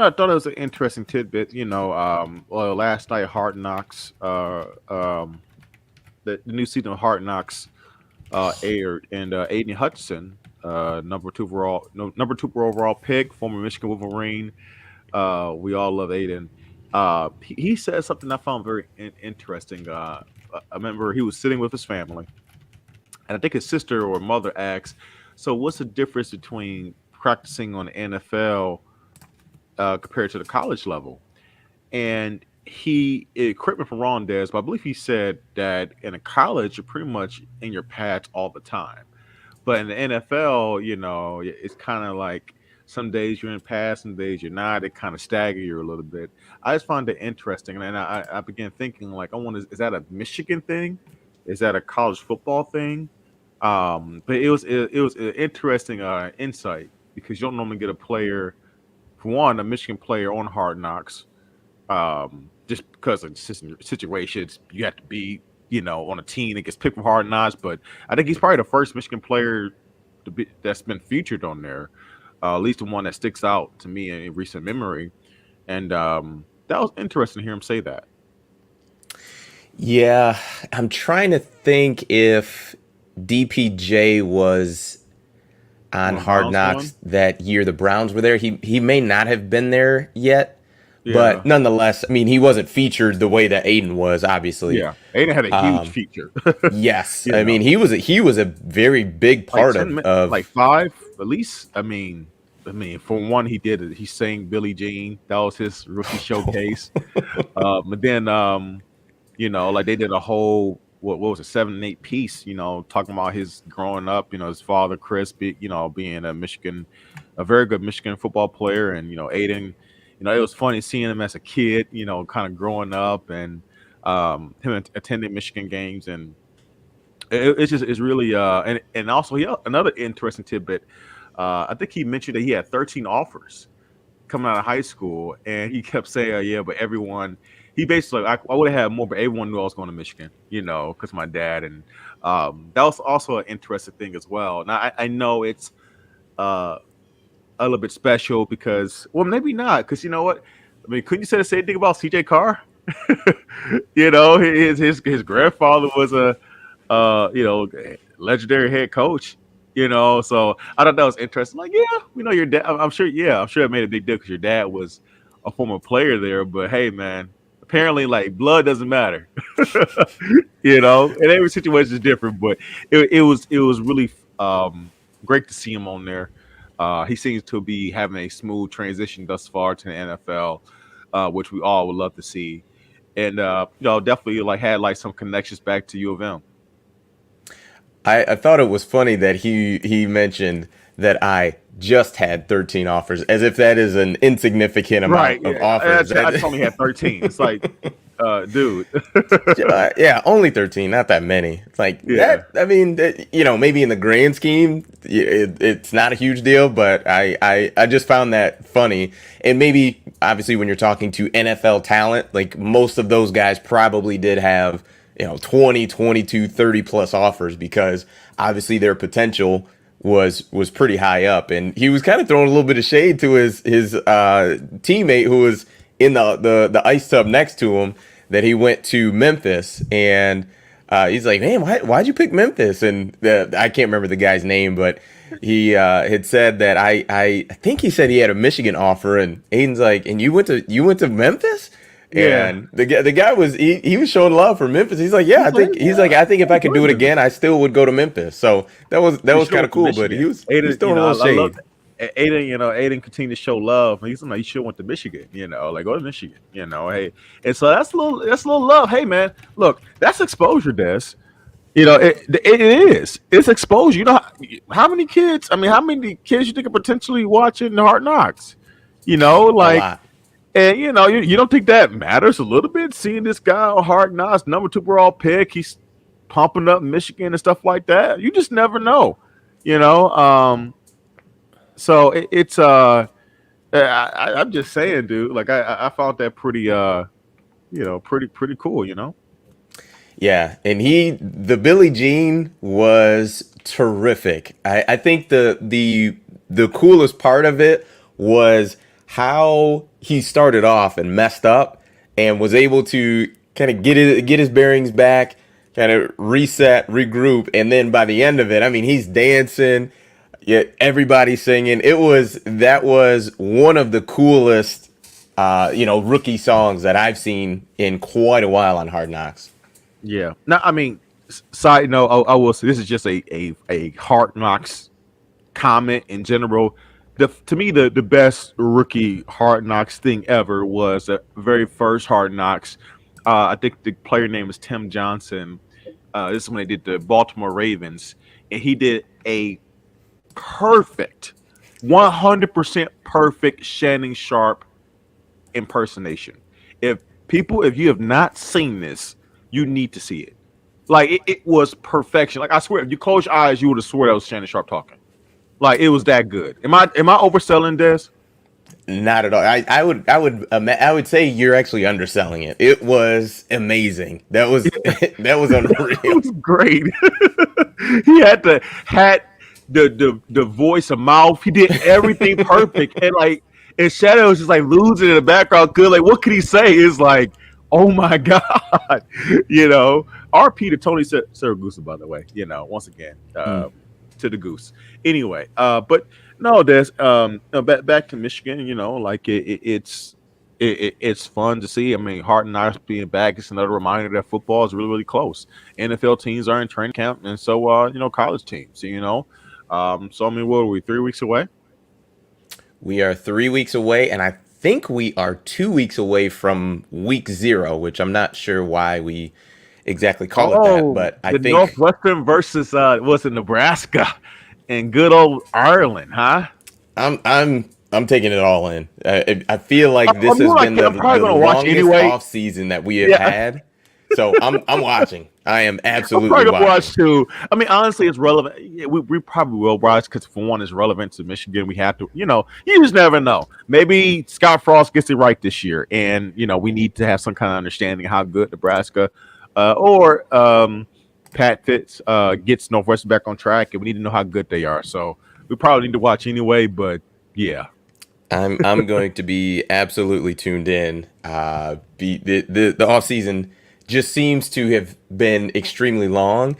I thought it was an interesting tidbit. Well, last night Hard Knocks, the new season of Hard Knocks aired, and Aidan Hutchinson, number two overall pick, former Michigan Wolverine. We all love Aidan. He said something I found very interesting. I remember he was sitting with his family, and I think his sister or mother asked, "So, what's the difference between practicing on the NFL compared to the college level?" And correct me if I'm wrong, Des, but I believe he said that in a college you're pretty much in your pads all the time, but in the NFL, it's kind of like some days you're in pads, some days you're not. It kind of stagger you a little bit. I just find it interesting, and I began thinking like, I wonder, is that a Michigan thing? Is that a college football thing? But it was an interesting insight because you don't normally get a player, for one, a Michigan player on Hard Knocks, just because of situations. You have to be, on a team that gets picked from Hard Knocks. But I think he's probably the first Michigan player that's been featured on there, at least the one that sticks out to me in recent memory. And that was interesting to hear him say that. Yeah, I'm trying to think if DPJ was on When the Hard Browns Knocks won, that year the Browns were there. He may not have been there yet, yeah, but nonetheless, I mean, he wasn't featured the way that Aiden was, obviously. yeah, Aiden had a huge feature. Yes, you I mean, know, he was a very big like part 10 minutes, like of five at least. I mean, for one, he did it. He sang Billie Jean. That was his rookie showcase. But then, like they did a whole what was it, 7 and 8 piece. Talking about his growing up. His father Chris, being a very good Michigan football player, and Aiden. It was funny seeing him as a kid. Kind of growing up, and him attending Michigan games, and it's really and also another interesting tidbit. I think he mentioned that he had 13 offers coming out of high school, and he kept saying, "Yeah, but everyone." He basically, I would have had more, but everyone knew I was going to Michigan, because my dad, and that was also an interesting thing as well. Now I know it's uh, a little bit special because, well, maybe not, because you know what? I mean, couldn't you say the same thing about CJ Carr? His grandfather was a legendary head coach. So I thought that was interesting. Like, yeah, we know your dad. I'm sure. Yeah, I'm sure it made a big deal because your dad was a former player there. But hey, man, apparently, like blood doesn't matter. And every situation is different. But it was really great to see him on there. He seems to be having a smooth transition thus far to the NFL, which we all would love to see. And definitely like had like some connections back to U of M. I thought it was funny that he mentioned that I just had 13 offers, as if that is an insignificant Right. amount of Yeah. I, offers. I just only had 13. It's like, dude. Yeah, only 13, not that many. It's like Yeah. that. I mean, maybe in the grand scheme, it's not a huge deal, but I just found that funny. And maybe, obviously, when you're talking to NFL talent, like most of those guys probably did have, 20, 22, 30 plus offers because obviously their potential was pretty high up. And he was kind of throwing a little bit of shade to his teammate who was in the ice tub next to him, that he went to Memphis, and he's like, "Man, why'd you pick Memphis?" And I can't remember the guy's name, but he had said that I think he said he had a Michigan offer, and Aiden's like, "And you went to Memphis?" Yeah. And the guy was he was showing love for Memphis. He's like, "Yeah, He's like, yeah, I think if I could do it Georgia. again, I still would go to Memphis." So that He was should have kind of went to cool. But he Michigan. was he's Aiden, throwing a little I love shade. Aiden, Aiden continued to show love. He's like, you should have went to Michigan, like go to Michigan, hey. And so that's a little love. Hey man, look, that's exposure, Des. It is. It's exposure. How many kids? I mean, how many kids you think are potentially watching the Hard Knocks? A Like, lot. and you don't think that matters a little bit? Seeing this guy on Hard Knocks, number two overall pick, he's pumping up Michigan and stuff like that. You just never know, you know. So it's I'm just saying, dude. Like I found that pretty pretty cool. Yeah, and the Billie Jean was terrific. I think the coolest part of it was how he started off and messed up and was able to kind of get his bearings back, kind of reset, regroup, and then by the end of it, I mean, he's dancing, yet everybody's singing. That was one of the coolest, rookie songs that I've seen in quite a while on Hard Knocks. Yeah. Now, I mean, side note, I will say this is just a Hard Knocks comment in general. To me, the best rookie Hard Knocks thing ever was the very first Hard Knocks. I think the player name is Tim Johnson. This is when they did the Baltimore Ravens, and he did a perfect, 100% perfect Shannon Sharp impersonation. If you have not seen this, you need to see it. Like it was perfection. Like I swear, if you close your eyes, you would have swore that was Shannon Sharp talking. Like it was that good. Am I overselling this? Not at all. I would say you're actually underselling it. It was amazing. That was that was It unreal. was great. He had the voice, a mouth. He did everything perfect, and like and Shadow was just like losing in the background. Good, like what could he say? Is like, oh my god, you know. RP to Tony Saragusa, by the way. You know, once again, Mm. to the goose. Anyway, but no, there's back to Michigan. You know, like it's fun to see. I mean, Hard Knocks being back is another reminder that football is really, really close. NFL teams are in training camp, and so college teams. So I mean, what are we 3 weeks away? We are 3 weeks away, and I think we are 2 weeks away from week zero, which I'm not sure why we exactly call it that, Oh, but I the think Northwestern versus was it Nebraska and good old Ireland, huh? I'm taking it all in. I feel like this I'm has been I'm probably the gonna watch longest anyway. off season that we have Yeah, had, so I'm watching. I am I'm absolutely probably gonna watching. watch too. I mean, honestly, it's relevant. Yeah, we probably will watch because for one, it's relevant to Michigan. We have to, you just never know. Maybe Scott Frost gets it right this year, and we need to have some kind of understanding of how good Nebraska or Pat Fitz gets Northwestern back on track, and we need to know how good they are. So we probably need to watch anyway. But yeah, I'm going to be absolutely tuned in. The off season just seems to have been extremely long,